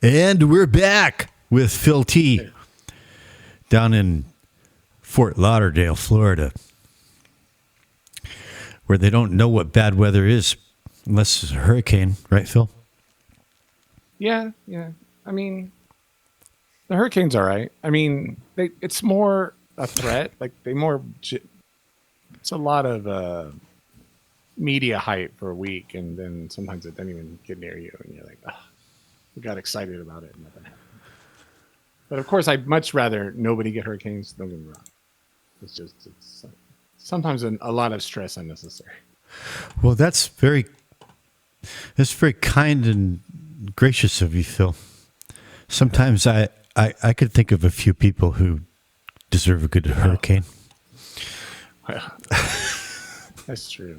And we're back with Phil T. down in Fort Lauderdale, Florida, where they don't know what bad weather is unless it's a hurricane, right, Phil? Yeah. I mean, the hurricane's all right. I mean, it's more a threat. Like it's a lot of media hype for a week, and then sometimes it doesn't even get near you, and you're like, oh, we got excited about it, and nothing happened. But of course, I'd much rather nobody get hurricanes. Don't get me wrong. It's sometimes a lot of stress unnecessary. Well, that's very kind and gracious of you, Phil. Sometimes I could think of a few people who deserve a good hurricane. Well, that's true.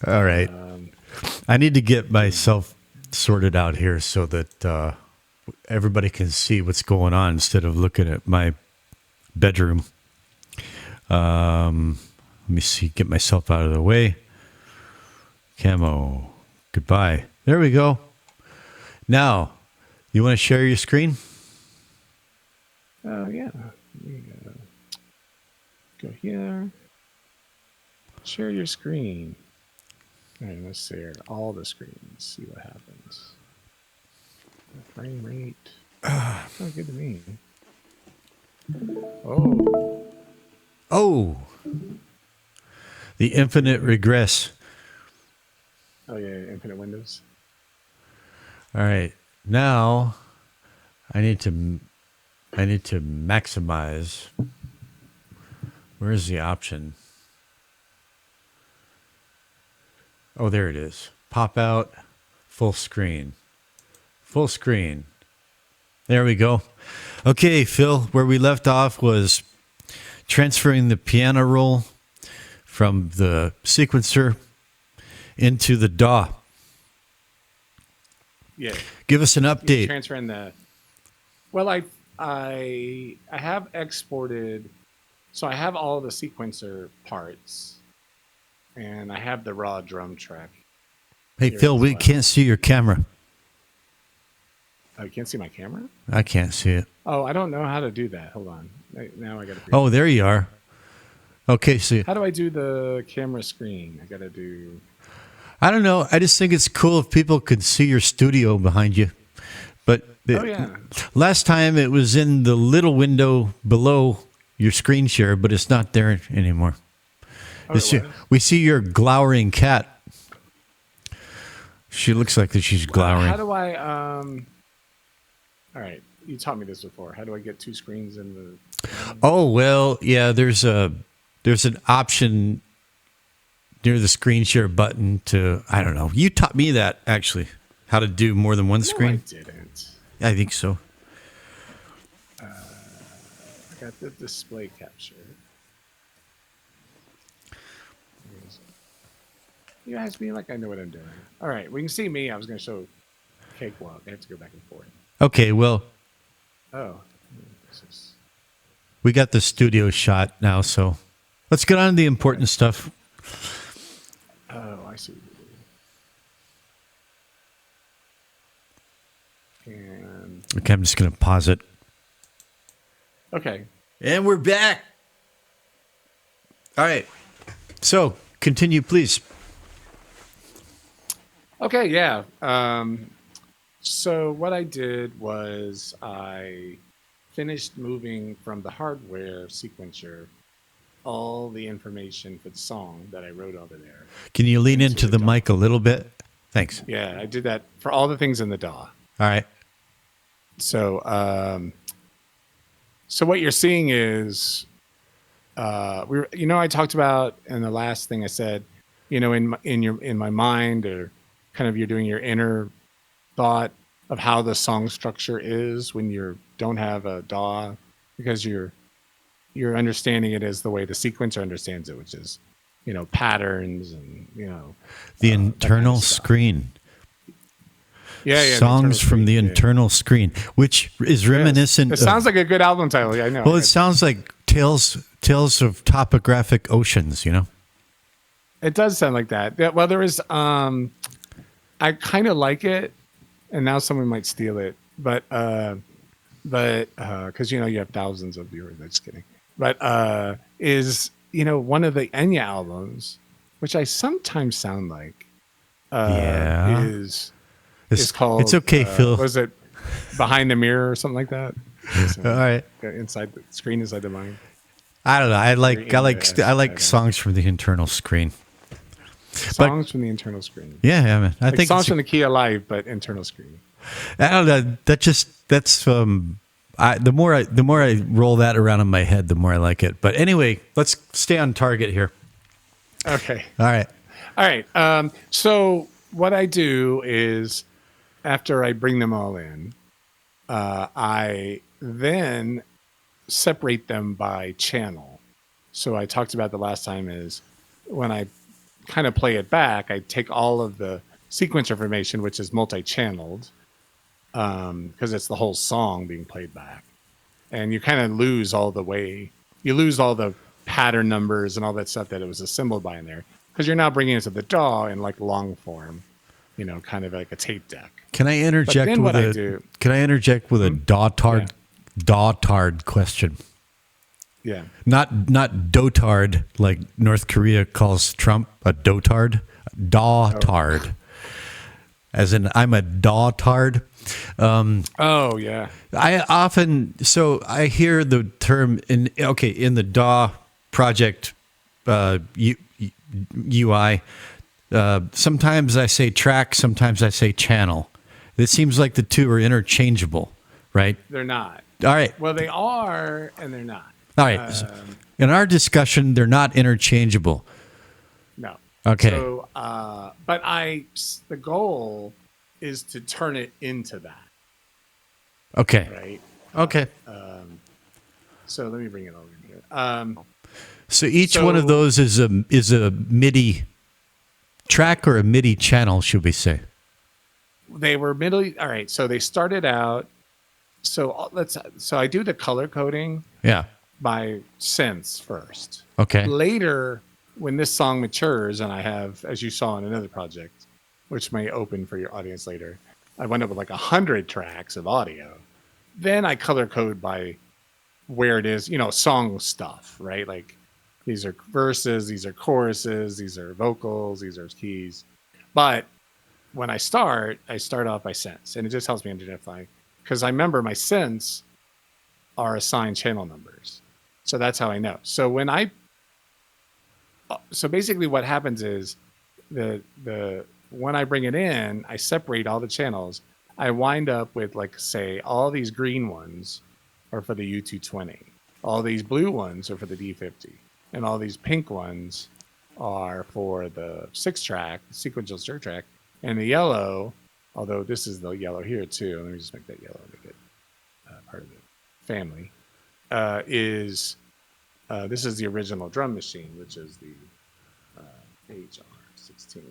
All right. I need to get myself sorted out here so that everybody can see what's going on instead of looking at my bedroom. Let me see. Get myself out of the way. Camo. Goodbye. There we go. Now, you want to share your screen? Oh, yeah. Go here. Share your screen. All right, let's share all the screens. See what happens. Frame rate. Sounds good to me. Oh. The infinite regress. Oh, yeah, infinite windows. All right. Now, I need to maximize. Where's the option? Oh, there it is. Pop out, full screen. Full screen. There we go. Okay, Phil, where we left off was transferring the piano roll from the sequencer into the DAW. Yeah. Give us an update. Transferring the. Well, I have exported, so I have all the sequencer parts, and I have the raw drum track. Hey, Phil, we can't see your camera. Oh, you can't see my camera? I can't see it. Oh, I don't know how to do that. Hold on. Now I got to. Oh, there you are. Okay, so how do I do the camera screen? I got to do. I don't know. I just think it's cool if people could see your studio behind you. But last time it was in the little window below your screen share, but it's not there anymore. We see your glowering cat. She looks like that she's glowering. How do I? All right, you taught me this before. How do I get two screens in the? Oh well, yeah. There's an option near the screen share button to, I don't know. You taught me that, actually, how to do more than one screen. I didn't. I think so. I got the display capture. You asked me like I know what I'm doing. All right, we can see me. I was going to show Cakewalk. I have to go back and forth. Okay, well. Oh. We got the studio shot now, so let's get on to the important stuff. Oh, I see. And okay, I'm just going to pause it. Okay. And we're back. All right. So, continue, please. Okay, yeah. So what I did was I finished moving from the hardware sequencer all the information for the song that I wrote over there. Can you lean into the mic a little bit? Thanks. Yeah, I did that for all the things in the DAW. All right. So, so what you're seeing is, I talked about in the last thing I said, in my mind, or kind of you're doing your inner thought of how the song structure is when you don't have a DAW, because you're understanding it as the way the sequencer understands it, which is, patterns and, the internal kind of screen. Yeah. Songs from the internal screen, which is reminiscent. It sounds like a good album title. Yeah, I know. Well, it sounds like Tales of Topographic Oceans, It does sound like that. Yeah, well, there is, I kind of like it and now someone might steal it, but because you have thousands of viewers. I'm just kidding. But is one of the Enya albums, which I sometimes sound like, Yeah. is called. It's okay, Phil. Was it Behind the Mirror or something like that? All right. Inside the screen, inside the mind. I don't know. I like I songs from the internal screen. Songs from the internal screen. Yeah, man. I think songs from the key of life, but internal screen. I don't know. That's the more I roll that around in my head, the more I like it. But anyway, let's stay on target here. Okay. All right. So what I do is, after I bring them all in, I then separate them by channel. So I talked about the last time is when I kind of play it back, I take all of the sequence information, which is multi-channeled, because it's the whole song being played back, and you kind of lose all the pattern numbers and all that stuff that it was assembled by in there, because you're now bringing it to the DAW in like long form, kind of like a tape deck. Can I interject with a dotard question? Yeah. Not dotard like North Korea calls Trump a dotard. Dotard. As in, I'm a dotard. Oh yeah. I hear the term in the DAW project UI. Sometimes I say track, sometimes I say channel. It seems like the two are interchangeable, right? They're not. All right. Well, they are, and they're not. All right. In our discussion, they're not interchangeable. No. Okay. So, but the goal is to turn it into that. Okay. Right. Okay. So let me bring it over here. So each one of those is a MIDI track or a MIDI channel, should we say? They were all right. So they started out. So I do the color coding. Yeah. By synths first. Okay. Later, when this song matures, and I have, as you saw in another project, which may open for your audience later, I went up with like 100 tracks of audio. Then I color code by where it is, song stuff, right? Like these are verses, these are choruses, these are vocals, these are keys. But when I start off by synths, and it just helps me identify, because I remember my synths are assigned channel numbers. So that's how I know. So so basically what happens is when I bring it in, I separate all the channels. I wind up with, like, say, all these green ones are for the U220. All these blue ones are for the D50. And all these pink ones are for the 6-track, sequential stir track. And the yellow, although this is the yellow here too, let me just make that yellow, make it part of the family, this is the original drum machine, which is the HR16.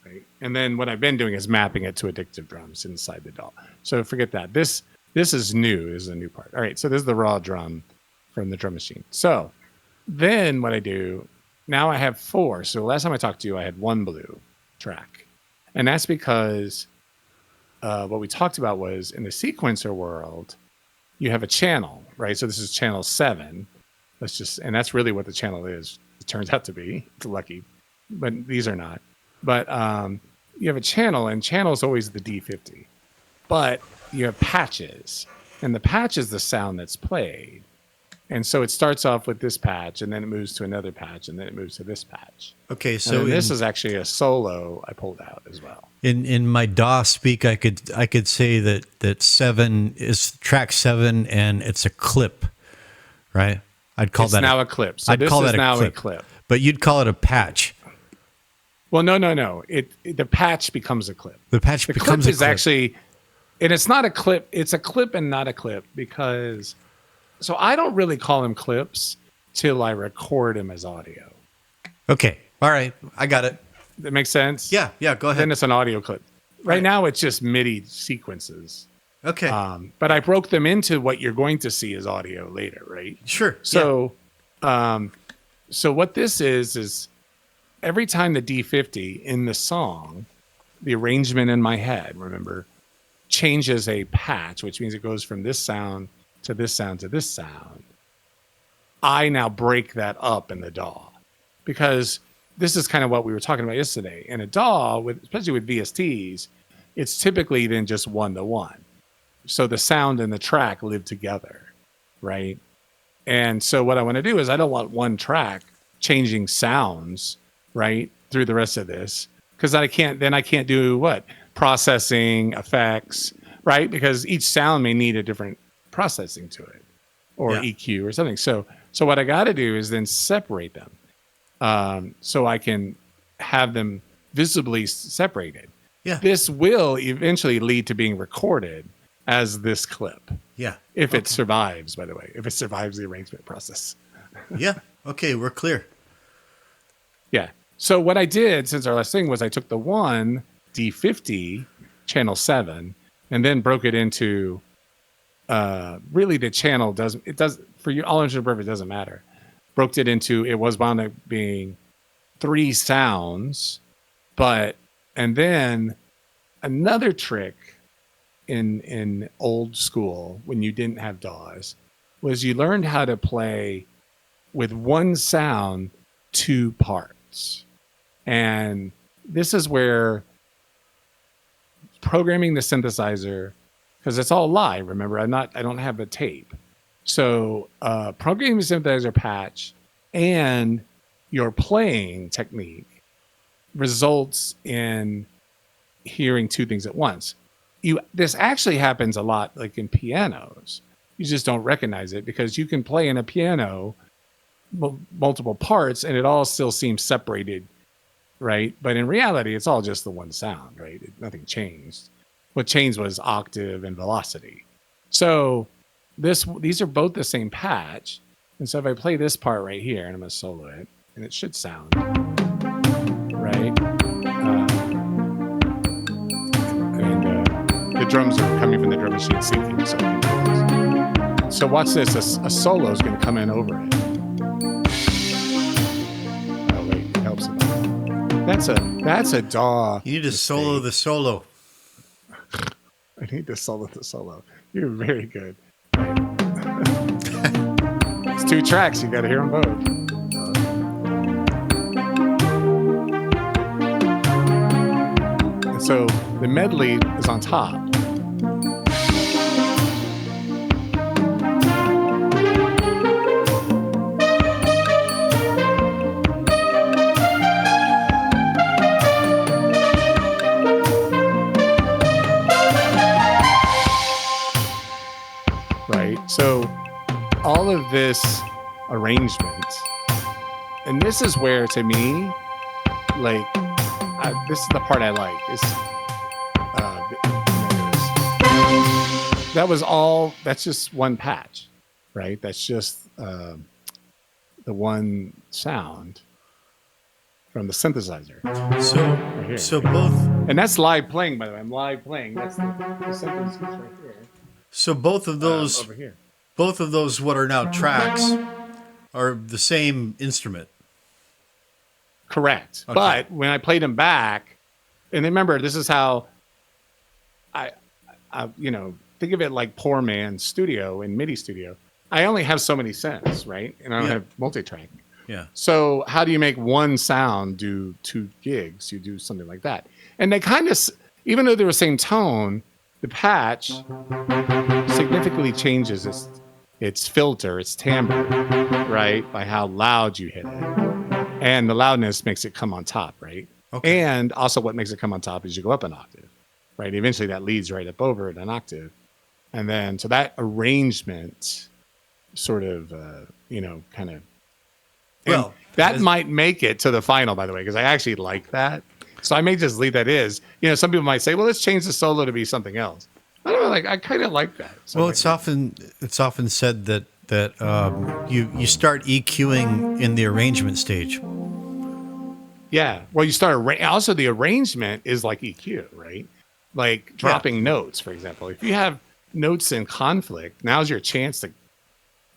Right? And then what I've been doing is mapping it to addictive drums inside the DAW. So forget that. This is new. This is a new part. All right, so this is the raw drum from the drum machine. So then what I do, now I have 4. So last time I talked to you, I had 1 blue track. And that's because what we talked about was in the sequencer world, you have a channel, right? So this is channel 7. And that's really what the channel is. It turns out to be. It's lucky, but these are not. But you have a channel, and channel is always the D50. But you have patches, and the patch is the sound that's played. And so it starts off with this patch, and then it moves to another patch, and then it moves to this patch. Okay, so this is actually a solo I pulled out as well. In my DAW speak, I could say that 7 is track 7, and it's a clip, right? I'd call that now a clip. So I'd this call is that now a clip. But you'd call it a patch. Well, no. The patch becomes a clip. The patch becomes a clip. Is actually, and it's not a clip. It's a clip and not a clip because. So I don't really call them clips till I record them as audio. Okay. All right. I got it. That makes sense? Yeah. Go ahead. Then it's an audio clip. Right now it's just MIDI sequences. Okay. But I broke them into what you're going to see as audio later, right? Sure. So, so what this is every time the D50 in the song the arrangement in my head, remember, changes a patch, which means it goes from this sound to this sound to this sound. I now break that up in the DAW, because this is kind of what we were talking about yesterday. In a DAW, especially with VSTs, it's typically then just 1-to-1. So the sound and the track live together, right? And so what I want to do is I don't want one track changing sounds, right, through the rest of this, because I can't do what? Processing, effects, right? Because each sound may need a different processing to it, or EQ or something. So what I got to do is then separate them, so I can have them visibly separated. Yeah. This will eventually lead to being recorded as this clip. Yeah. If it survives, by the way, if it survives the arrangement process. Yeah. Okay, we're clear. Yeah. So what I did since our last thing was I took the one D50 channel 7 and then broke it into really the channel does for you all intents and purposes, it doesn't matter. Broke it into, it was wound up being 3 sounds, and then another trick in old school when you didn't have DAWs was you learned how to play with one sound 2 parts. And this is where programming the synthesizer, because it's all live, remember, I don't have a tape. So programming the synthesizer patch and your playing technique results in hearing 2 things at once. This actually happens a lot like in pianos. You just don't recognize it because you can play in a piano multiple parts and it all still seems separated, right? But in reality, it's all just the one sound, right? Nothing changed. What changed was octave and velocity. So these are both the same patch. And so if I play this part right here, and I'm going to solo it, and it should sound, right? The drums are coming from the drum machine syncing. So watch this. A solo is going to come in over it. Oh wait, it helps. That's a DAW. You need to solo the solo. I need to solo the solo. You're very good. It's 2 tracks. You got to hear them both. And so the medley is on top. So all of this arrangement, and this is where, to me, like, this is the part I like. That's just one patch, right? That's just the one sound from the synthesizer. So both, and that's live playing, by the way. I'm live playing. That's the synthesizer right here. So both of those over here. Both of those, what are now tracks, are the same instrument. Correct. Okay. But when I played them back, and remember, this is how I think of it like poor man's studio in MIDI studio. I only have so many synths, right? And I don't have multi-track. Yeah. So how do you make one sound do 2 gigs? You do something like that. And they kind of, even though they're the same tone, the patch significantly changes its filter, its timbre, right? By how loud you hit it. And the loudness makes it come on top, right? Okay. And also what makes it come on top is you go up an octave, right? Eventually that leads right up over an octave. And then, so that arrangement sort of, kind of, well, that might make it to the final, by the way, because I actually like that. So I may just leave that as, some people might say, well, let's change the solo to be something else. I don't know, I kind of like that. So well, it's often said that you start EQing in the arrangement stage. Yeah. Well, you start also the arrangement is like EQ, right? Like dropping notes, for example. If you have notes in conflict, now's your chance to,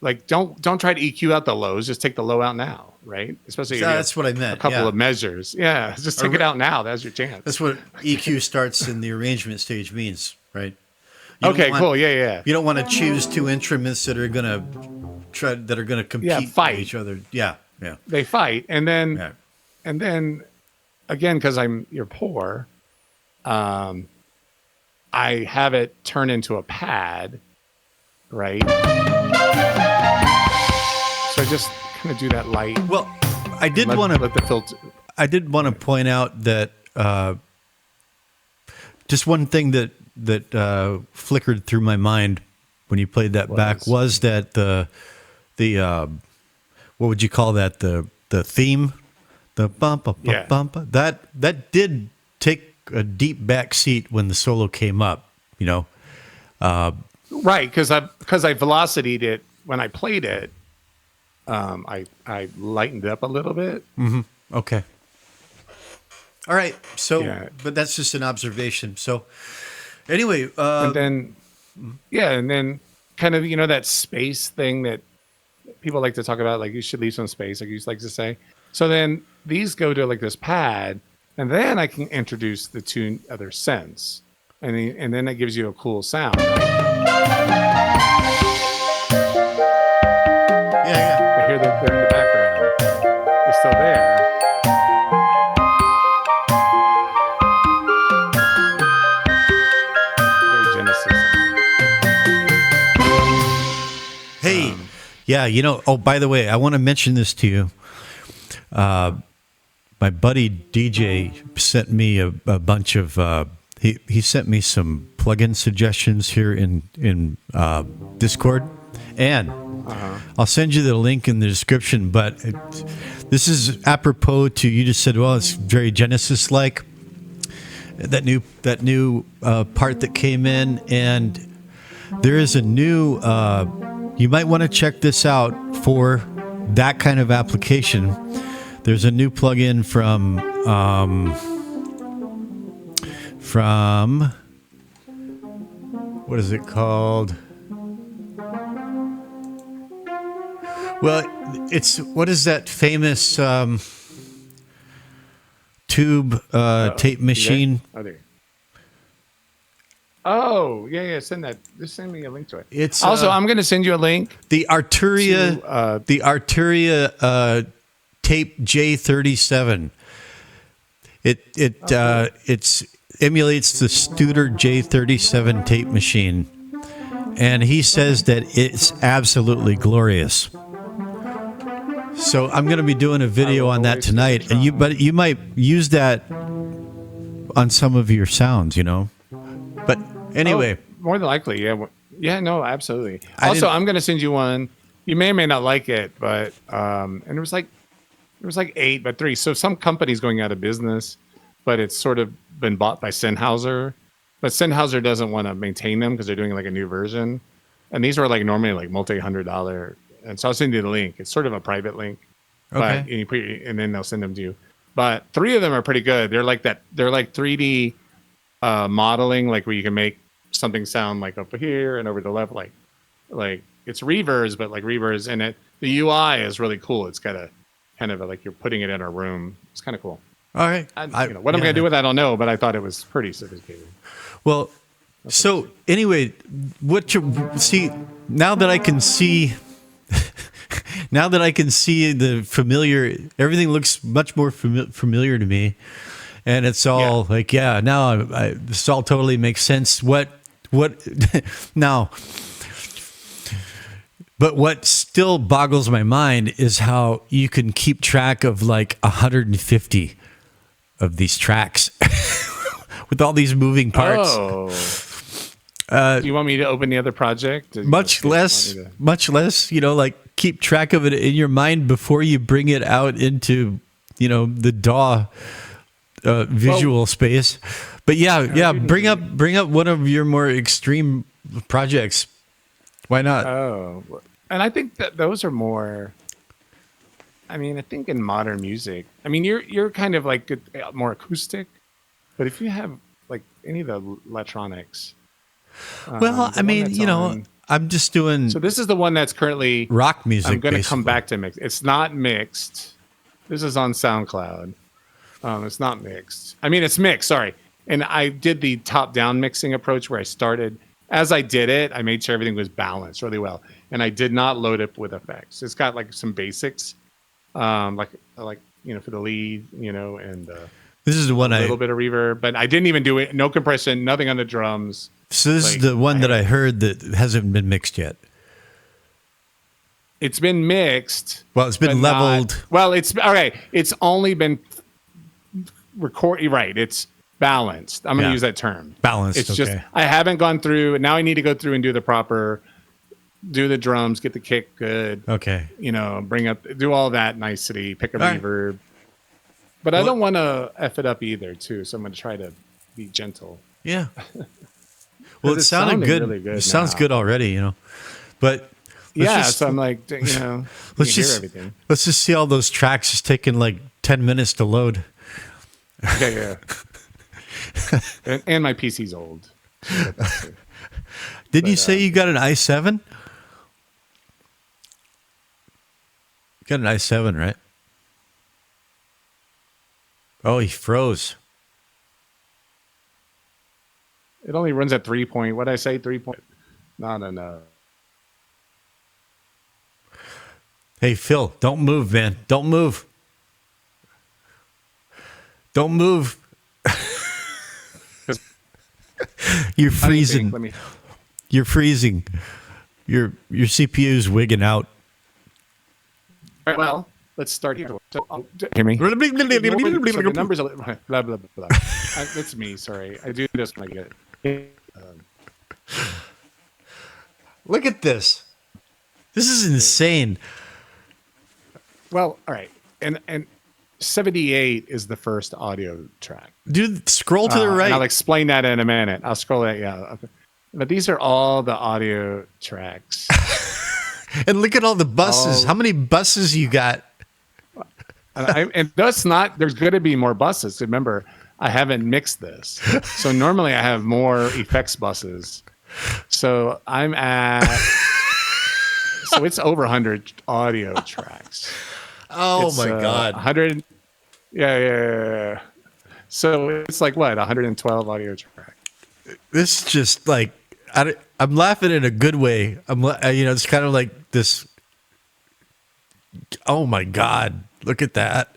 like, don't try to EQ out the lows. Just take the low out now. right? Especially if Yeah, you that's have what I a meant. couple Yeah. of measures. Yeah, just take it out now. That's your chance. That's what EQ starts in the arrangement stage means, right? Okay, cool. Yeah, yeah. You don't want to choose two instruments that are gonna Yeah, compete with fight. each other. Yeah, yeah, They fight. yeah. And then again, because you're poor, I have it turn into a pad, right? So I just kind of do that light. Well, I did let, want to. let the filter. I did want to point out that just one thing that flickered through my mind when you played that back was that the what would you call that, the theme, the bump bump that did take a deep back seat when the solo came up, you know. Right, because I velocityed it when I played it. I lightened it up a little bit. Mm-hmm. Okay. All right. So, but that's just an observation. So, anyway, and then kind of that space thing that people like to talk about, like you should leave some space, like you used to like to say. So then these go to like this pad, and then I can introduce the two other scents, and then that gives you a cool sound. Yeah. I hear that they're in the background. They're still there. Very Genesis. Hey, yeah, oh, by the way, I want to mention this to you. My buddy DJ sent me a bunch of, he sent me some plugin suggestions here in Discord, and I'll send you the link in the description, but this is apropos to, you just said, well, it's very Genesis-like, that new part that came in, and there is a new, you might want to check this out for that kind of application. There's a new plugin from what is it called? Well, what is that famous tube tape machine? Oh, yeah. Just send me a link to it. It's also, I'm going to send you a link. The Arturia, tape J37. It emulates the Studer J37 tape machine, and he says that it's absolutely glorious. So I'm going to be doing a video on that tonight, and you might use that on some of your sounds, But anyway, more than likely, yeah, no, absolutely. Also, I'm going to send you one. You may or may not like it, but and it was like 8, but 3. So some company's going out of business, but it's sort of been bought by Sennheiser. But Sennheiser doesn't want to maintain them because they're doing like a new version, and these were like normally like $multi-$100. And so I'll send you the link. It's sort of a private link, okay. But and then they'll send them to you. But 3 of them are pretty good. They're like that. They're like 3D modeling, like where you can make something sound like over here and over the left, like it's reverbs, but like reverbs. And the UI is really cool. It's got a kind of like you're putting it in a room. It's kind of cool. All right. What I'm going to do with that, I don't know, but I thought it was pretty sophisticated. Well, so anyway, now that I can see the familiar, everything looks much more familiar to me, and it's all now this all totally makes sense. What now? But what still boggles my mind is how you can keep track of like 150 of these tracks with all these moving parts. Oh. Do you want me to open the other project? Much less, like keep track of it in your mind before you bring it out into, the DAW visual space. But bring up one of your more extreme projects. Why not? Oh, and I think that those are more. I mean, I think in modern music, you're kind of like more acoustic, but if you have like any of the electronics. Well, I'm just doing So this is the one that's currently rock music. I'm going to basically. come back to mix. It's not mixed. This is on SoundCloud. It's not mixed. I mean, it's mixed. Sorry. And I did the top-down mixing approach where I started. As I did it, I made sure everything was balanced really well, and I did not load it with effects. It's got like some basics, like for the lead, and This is the one a little bit of reverb, but I didn't even do it. No compression, nothing on the drums. So this is the one that I heard that hasn't been mixed yet. It's been mixed. Well, it's been leveled. It's okay. It's only been recorded. Right. It's balanced. I'm going to use that term. Balanced. It's just I haven't gone through. Now I need to go through and do the drums, get the kick good. Okay. Do all that nicety, pick a reverb. But I don't want to F it up either, too. So I'm going to try to be gentle. Yeah. Well, it sounded good. Really good. It sounds good already, But so I'm like, let's hear everything. Let's just see all those tracks. It's taking like 10 minutes to load. Yeah. and my PC's old. Didn't you say you got an i7? You got an i7, right? Oh, he froze. It only runs at 3 point. What did I say? 3 point? No. Hey, Phil, don't move, man. Don't move. Don't move. You're freezing. You're freezing. Your CPU's wigging out. All right, well, let's start here. So, hear me? So the numbers are blah, blah, blah. That's me, sorry. I do this when I get it. Look at this. This is insane. Well, all right. And 78 is the first audio track. Dude, scroll to the right. And I'll explain that in a minute. I'll scroll that, yeah. Okay. But these are all the audio tracks. And look at all the buses. How many buses you got? And that's not, there's going to be more buses. Remember, I haven't mixed this. So normally I have more effects buses. So I'm at, so it's over 100 audio tracks. Oh my God. 100. Yeah. So it's like what, 112 audio track. This is just like, I'm laughing in a good way. It's kind of like this. Oh my God. Look at that.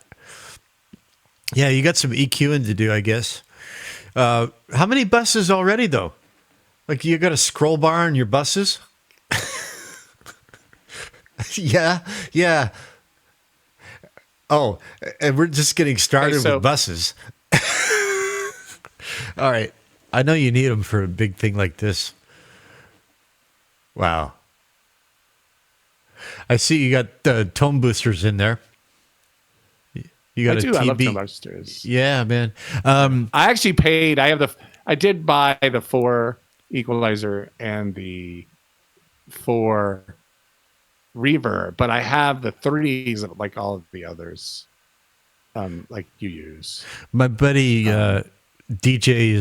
Yeah, you got some EQing to do, I guess. How many buses already, though? Like, you got a scroll bar in your buses? Yeah. Oh, and we're just getting started with buses. All right. I know you need them for a big thing like this. Wow. I see you got the tone boosters in there. You got I love tone boosters. Yeah, man. I actually paid. I did buy the 4 equalizer and the 4 reverb, but I have the 3s like all of the others, like you use. My buddy DJ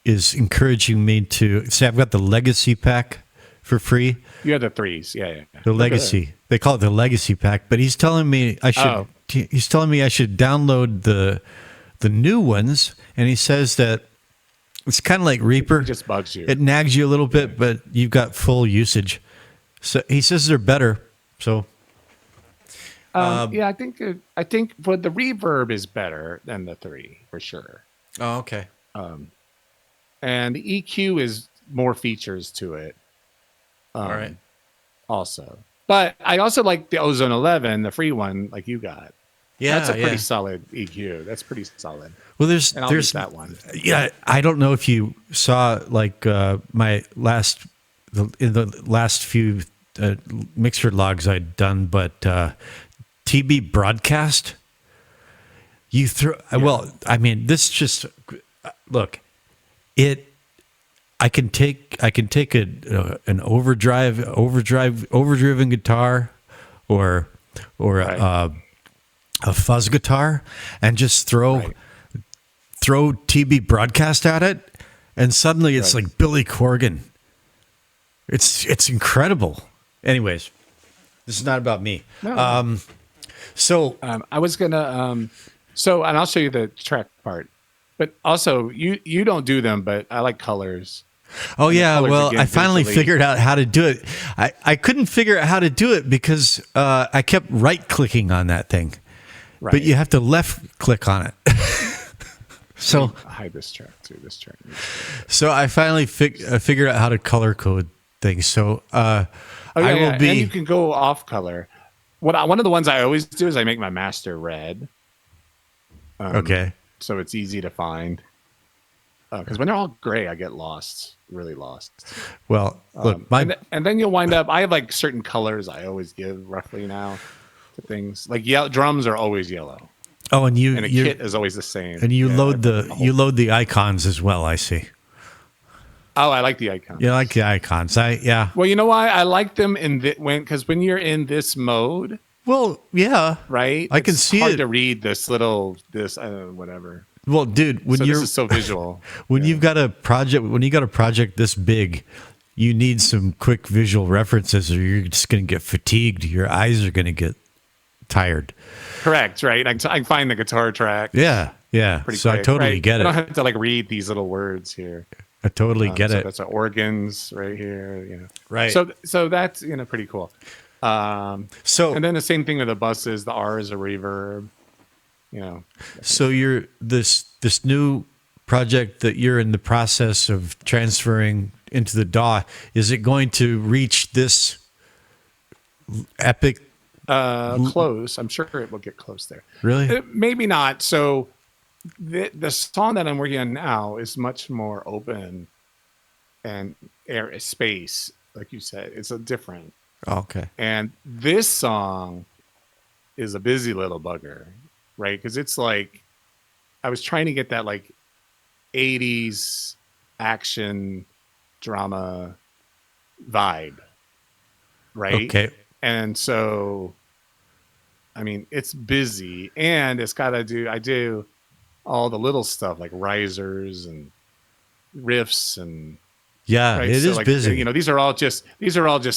is encouraging me to say I've got the Legacy pack for free. You have the 3s, yeah. The Legacy. They call it the Legacy pack, but he's telling me I should. Oh. He's telling me I should download the new ones, and he says that it's kind of like Reaper. It just bugs you. It nags you a little bit, but you've got full usage. So he says they're better. So yeah, I think for the reverb is better than the 3 for sure. Oh, okay. And the EQ is more features to it. All right. Also, but I also like the Ozone 11, the free one, like you got. Yeah, that's a pretty solid EQ. That's pretty solid. Well, there's that one. Yeah, I don't know if you saw like my in the last few mixer logs I'd done, but TB broadcast. You throw well. I mean, this just look. I can take an overdriven guitar, or a fuzz guitar, and just throw TB broadcast at it, and suddenly it's like Billy Corgan. It's incredible. Anyways, this is not about me. No. So I was gonna and I'll show you the track part. But also you don't do them, but I like colors. oh And the yeah, colors, well again, I finally visually- figured out how to do it. I couldn't figure out how to do it because I kept right clicking on that thing, Right. but you have to left click on it. So I'll hide this track too. This track. so I finally figured out how to color code things. So I will be. And you can go off color. One of the ones I always do is I make my master red. Okay. So it's easy to find. Because when they're all gray, I get lost, really lost. Well, look, And then you'll wind up. I have like certain colors I always give roughly now to things. Like drums are always yellow, oh, and and a kit is always the same. and you Yeah, load the icons as well. I see. Oh, I like the icons. You like the icons? Yeah. Well, you know why I like them because when you're in this mode, Well, yeah. right? I can it's see hard it. to read this whatever. Well, dude, when So you're this is so visual. when you got a project this big, you need some quick visual references, or you're just going to get fatigued. Your eyes are going to get tired. Correct, right? I can find the guitar track. Yeah. Pretty So quick, I totally right? get I don't it. have to like read these little words here. I totally get so it. That's organs right here. You know. Right. So that's pretty cool. So And then the same thing with the buses. The R is a reverb. You know. So you're this new project that you're in the process of transferring into the DAW. Is it going to reach this epic? Close. I'm sure it will get close there. Really? Maybe not. So the song that I'm working on now is much more open and space, like you said. It's a different. Oh, okay. And this song is a busy little bugger, right? Because it's like I was trying to get that like 80s action drama vibe, right? Okay. And so, I mean, it's busy and it's got to I do all the little stuff like risers and riffs and Yeah, right? it So, is like, busy. You know, these are all just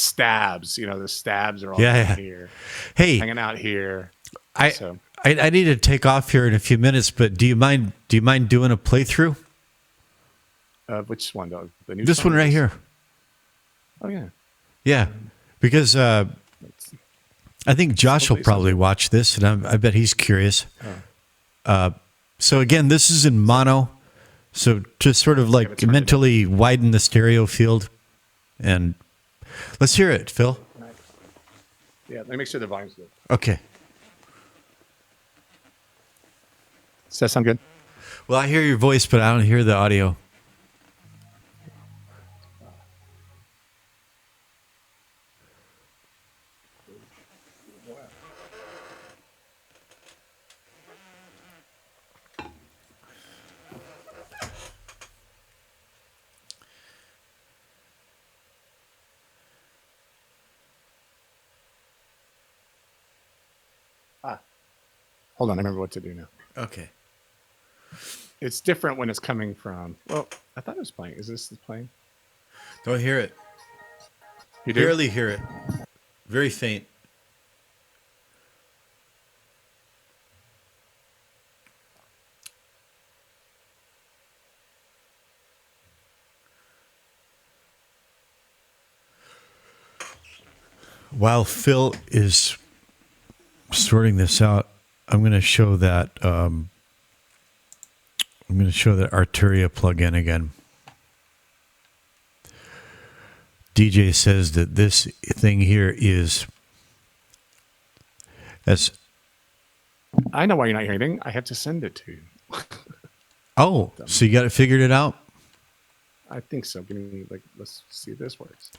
stabs. You know, the stabs are all Yeah. here, Hey, hanging out here. I need to take off here in a few minutes, but do you mind doing a playthrough? Which one? The new This song? one right here. Oh yeah. Yeah, because I think Josh will Hopefully probably watch this, and I bet he's curious. So again, this is in mono, so just sort of like turn it mentally widen the stereo field, and let's hear it, Phil. Yeah. Let me make sure the volume's good. Okay. Does that sound good? Well, I hear your voice, but I don't hear the audio. Hold on. I remember what to do now. Okay. It's different when it's coming from. Well, I thought it was playing. Is this playing? Don't hear it. You do? Barely hear it. Very faint. While Phil is sorting this out, I'm going to show that Arturia plugin again. DJ says that this thing here is as I know why you're not hearing anything. I have to send it to you. oh, so you got it figured it out? I think so. Give me let's see if this works.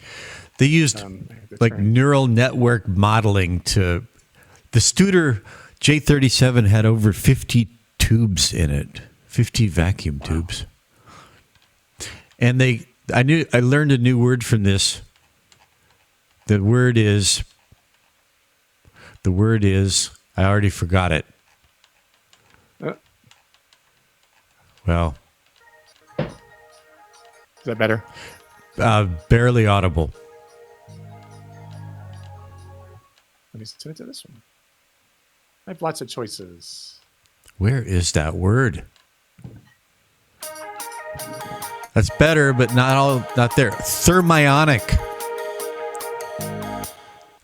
They used I have to like turn. neural network modeling to the Studer J37 had over 50 tubes in it, 50 vacuum tubes. And I learned a new word from this. The word is I already forgot it. Uh, Well, Is that better? Barely audible. Let me send it to this one. I have lots of choices. Where is that word? That's better, but not there. Thermionic.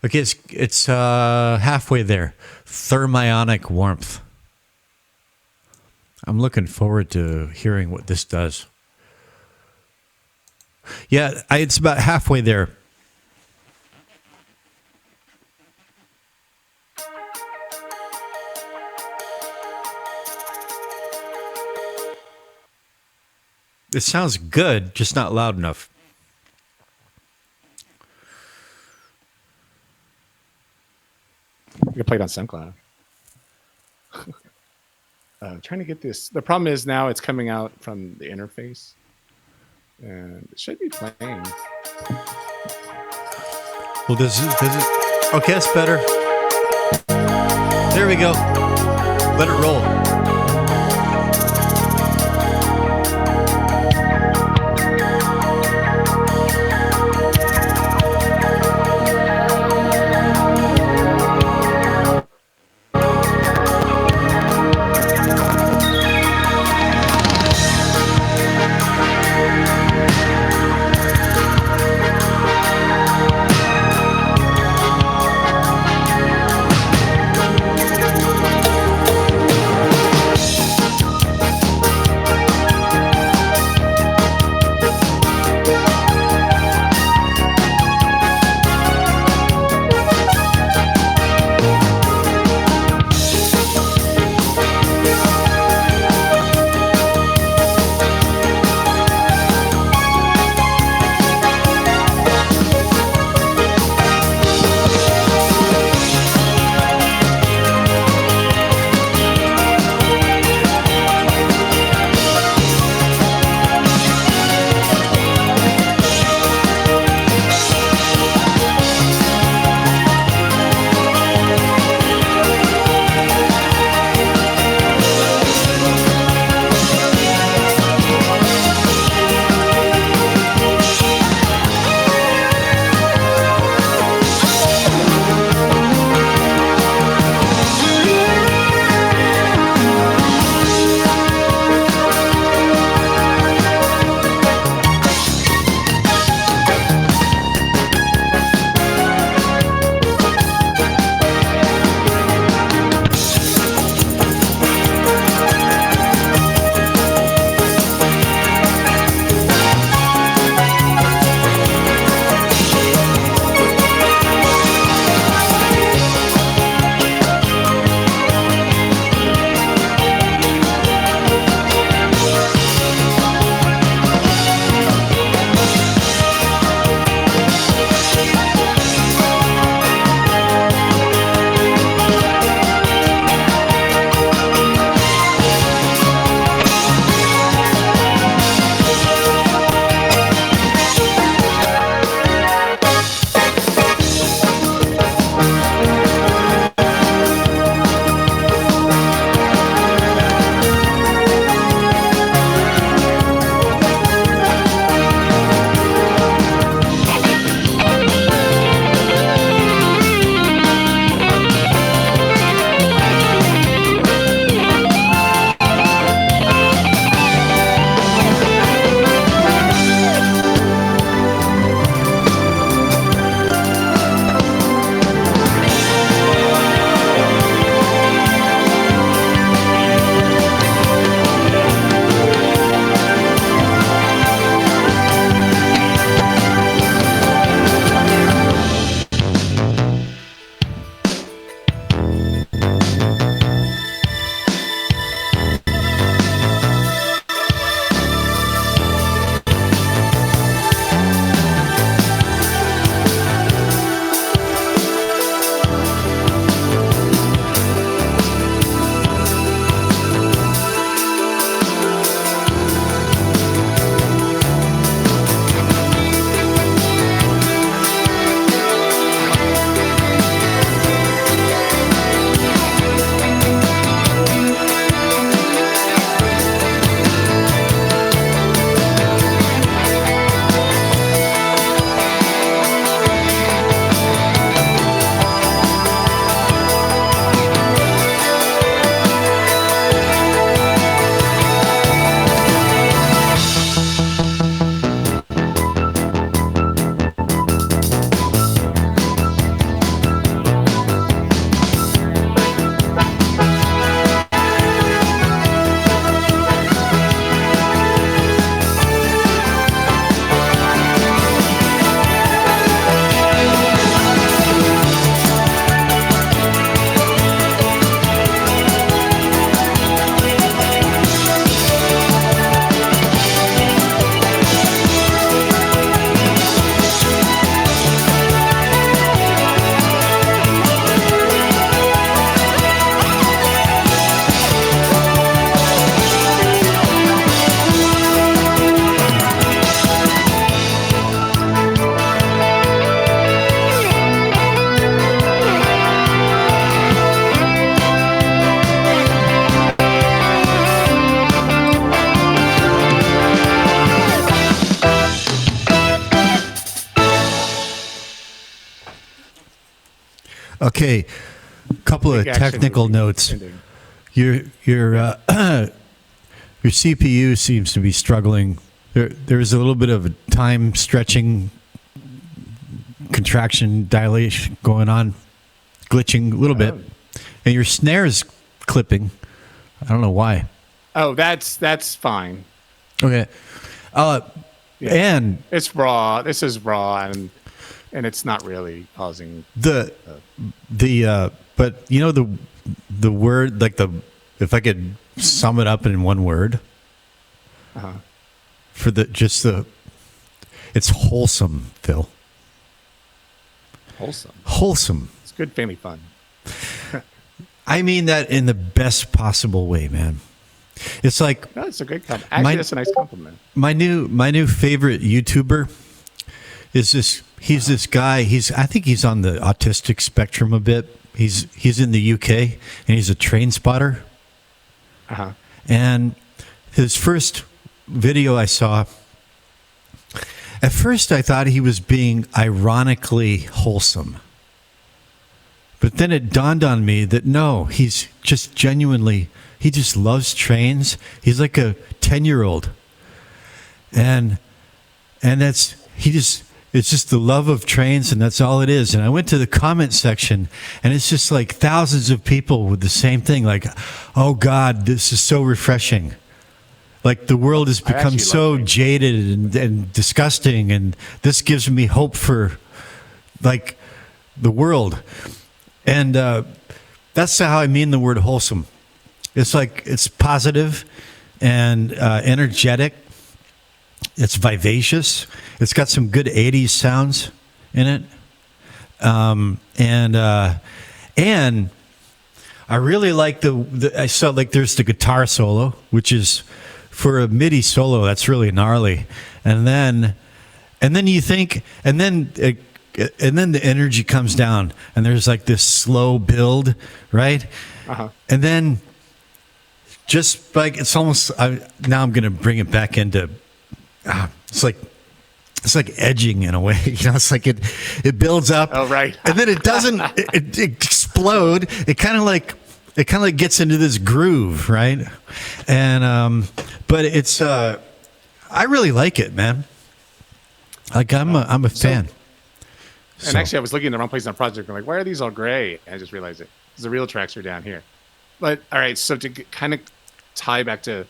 Okay, it's halfway there. Thermionic warmth. I'm looking forward to hearing what this does. Yeah, it's about halfway there. It sounds good, just not loud enough. You can play it on SoundCloud. Trying to get this. The problem is now it's coming out from the interface. And it should be playing. Well, does it? Okay, that's better. There we go. Let it roll. Okay, couple of Big action technical movie notes. ending. Your your CPU seems to be struggling. There's a little bit of a time stretching, contraction, dilation going on, glitching a little bit, and your snare's clipping. I don't know why. Oh, that's fine. Okay, Yeah. and It's raw. This is raw, and it's not really causing. but you know the word, like, if I could sum it up in one word, for it's wholesome, Phil. Wholesome. It's good family fun. I mean that in the best possible way, man. It's like, No, it's a great compliment. Actually, that's a nice compliment. my new favorite YouTuber is this. He's this guy. I think he's on the autistic spectrum a bit. He's in the UK, and he's a train spotter. And his first video I saw, at first I thought he was being ironically wholesome. But then it dawned on me that no, he's just genuinely, he just loves trains. He's like a 10-year-old. And it's just the love of trains, and that's all it is. And I went to the comment section, and it's just like thousands of people with the same thing, like, oh God, this is so refreshing. Like, the world has become so jaded and disgusting, and this gives me hope for, like, the world. And that's how I mean the word wholesome. It's like, it's positive and energetic. It's vivacious. It's got some good 80s sounds in it. And I really like I saw, like, there's the guitar solo, which is, for a MIDI solo, that's really gnarly. And then you think, and then the energy comes down, and there's like this slow build, right? And then just like, it's almost, now I'm going to bring it back into, it's like edging in a way, you know. It's like it builds up, Oh, right. and then it doesn't it explode. It kind of like gets into this groove, right? And but it's I really like it, man. Like, I'm a fan. And actually, I was looking in the wrong place on the project. I'm like, why are these all gray? And I just realized it. The real tracks are down here. But all right, so to kind of tie back to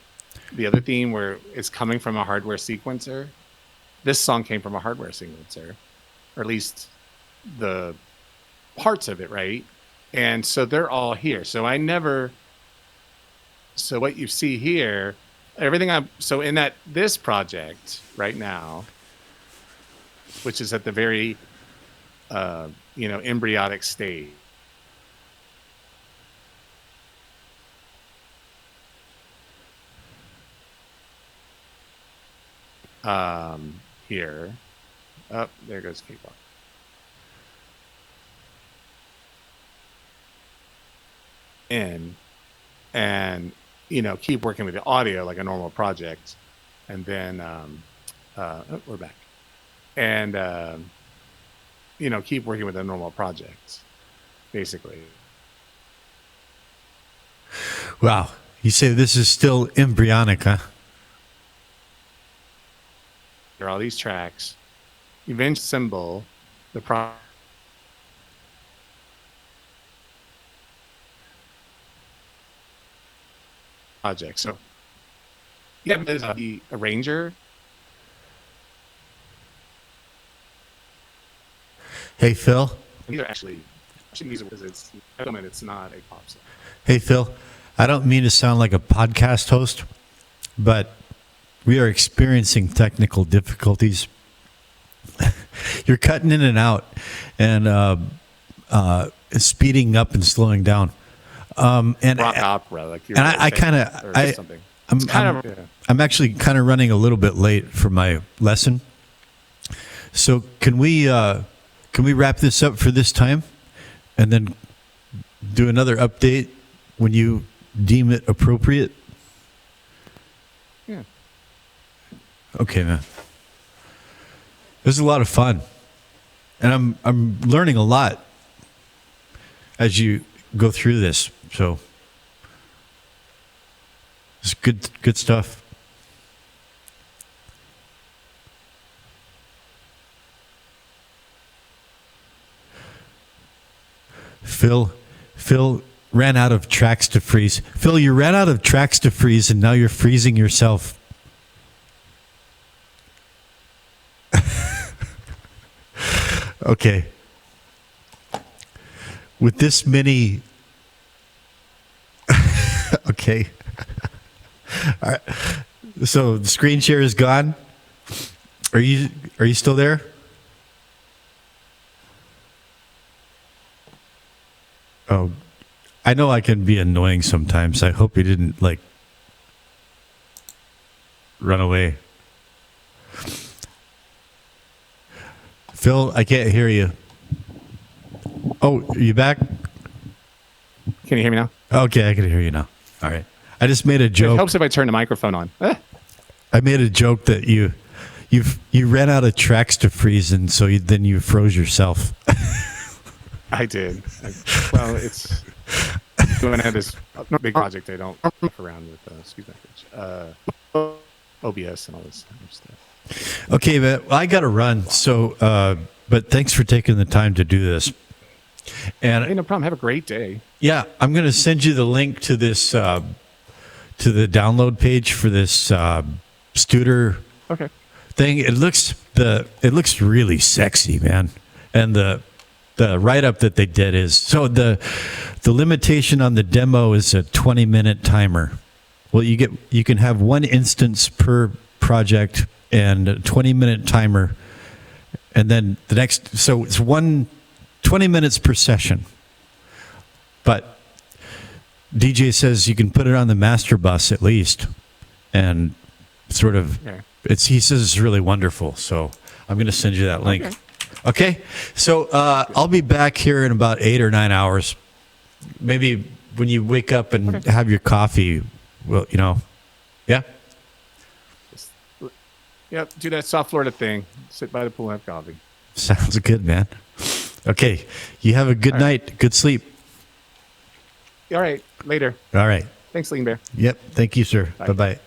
the other theme where it's coming from a hardware sequencer, this song came from a hardware sequencer, or at least the parts of it, right? And so they're all here. So what you see here, so in this project right now, which is at the very, embryonic stage. Here. Oh, there goes K-pop. And keep working with the audio like a normal project. And then, we're back. And, keep working with a normal project, basically. Wow. You say this is still embryonic, huh? There are all these tracks. Eventually symbol the project. So yeah, there's the arranger. Hey, Phil. These are actually these are, it's not a pop song. Hey, Phil. I don't mean to sound like a podcast host, but we are experiencing technical difficulties. You're cutting in and out, and speeding up and slowing down. And rock opera, like you're. And I'm actually kind of running a little bit late for my lesson. So can we wrap this up for this time, and then do another update when you deem it appropriate? Yeah. Okay, man. This is a lot of fun, and I'm learning a lot. as you go through this. So it's good stuff. Phil ran out of tracks to freeze. Phil, you ran out of tracks to freeze, and now you're freezing yourself. Okay. With this many... Okay. All right. So the screen share is gone. Are you still there? Oh, I know I can be annoying sometimes. I hope you didn't run away. Phil, I can't hear you. Oh, are you back? Can you hear me now? Okay, I can hear you now. All right. I just made a joke. It helps if I turn the microphone on. I made a joke that you ran out of tracks to freeze, and so then you froze yourself. I did. Well, it's going to have this big project. I don't fuck around with OBS and all this other stuff. Okay, man. I got to run. So, but thanks for taking the time to do this. And hey, no problem. Have a great day. Yeah, I'm going to send you the link to this to the download page for this Studer thing. It looks really sexy, man. And the write-up that they did is, so the limitation on the demo is a 20-minute timer. Well, you can have one instance per project and a 20-minute timer, and then the next, so it's 20 minutes per session. But DJ says you can put it on the master bus at least, and sort of, he says it's really wonderful. So I'm going to send you that link. Okay, so I'll be back here in about 8 or 9 hours. Maybe when you wake up and have your coffee, well, yeah? Yep, do that South Florida thing. Sit by the pool and have coffee. Sounds good, man. Okay, you have a good night. Good sleep. All right, later. All right. Thanks, Lean Bear. Yep, thank you, sir. Bye-bye.